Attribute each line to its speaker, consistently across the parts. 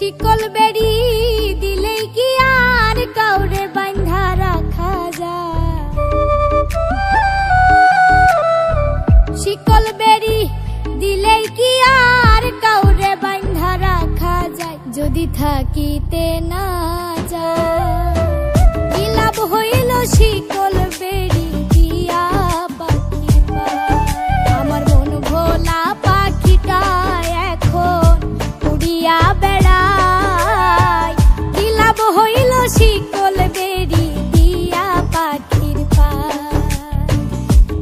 Speaker 1: শিকল বেড়ি দিলেই কি আর কাউরে বাঁধা রাখা যায়? শিকল বেড়ি দিলেই কি আর কাউরে বাঁধা রাখা যায়? যদি থাকিতে না যায় কি লাভ হইল শিকল বেড়ি দিয়া পাখি পায়? আমার মন ভোলা পাখিটা এখন উড়িয়া বেড়ায়, কি লাভ হইল শিকল বেড়ি দিয়া পাখির পায়?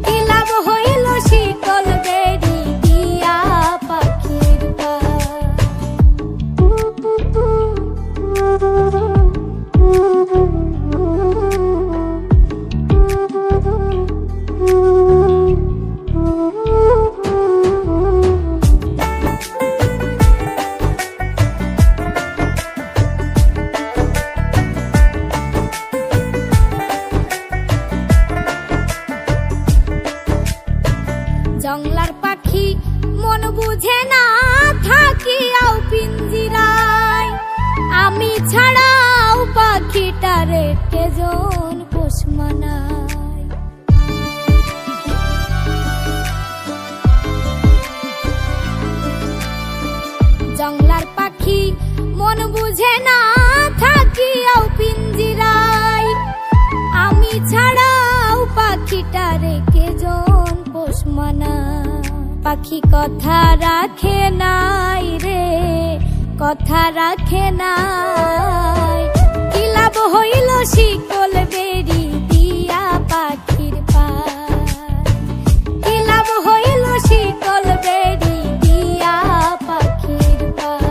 Speaker 1: কি লাভ হইল শিকল বেড়ি দিয়া পাখির পায়? জংলার পাখি মন বুঝে না থাকিয়াও পিঞ্জিরায়, আমি ছাড়াও পাখিটারে কেজন পোষ মানায়। জংলার পাখি মন বুঝে না থাকিয়াও পিঞ্জিরায়, আমি ছাড়াও পাখিটারে কেজন পোষ মানায়। পাখি কথা রাখে নাই রে, কথা রাখে নাই, কি লাভ হইল শিকল বেড়ি দিয়া পাখির পায়? কি লাভ হইল শিকল বেড়ি দিয়া পাখির পায়?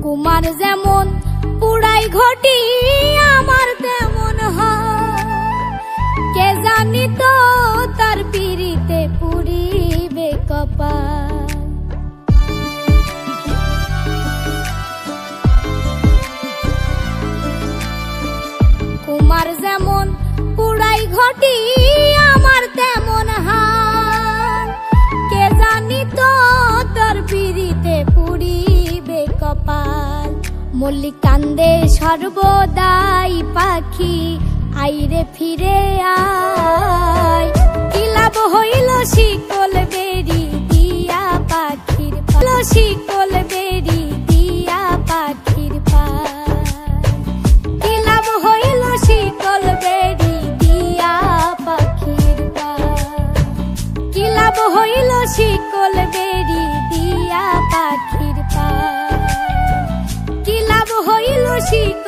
Speaker 1: কুমার যেমন পুড়াই ঘটি আমার তেমন হয়, কে জানি তো তার পিড়িতে পুড়িবে কপাল। কুমার যেমন পুড়াই ঘটি আমার তেমন হয়, কে জানি তো তার পিড়িতে পুড়িবে কপাল। মল্লিক কান্দে সর্বদাই পাখি আইরে ফিরে আয়, কি লাভ হইল শিকল বেড়ি দিয়া পাখির পায়? শিকল বেড়ি দিয়া পাখির পায়? কি লাভ হইল শিকল বেড়ি দিয়া পাখির পায়? কি লাভ হইল শিকল বেড়ি দিয়া পাখির পায়? কি লাভ হইল শিকল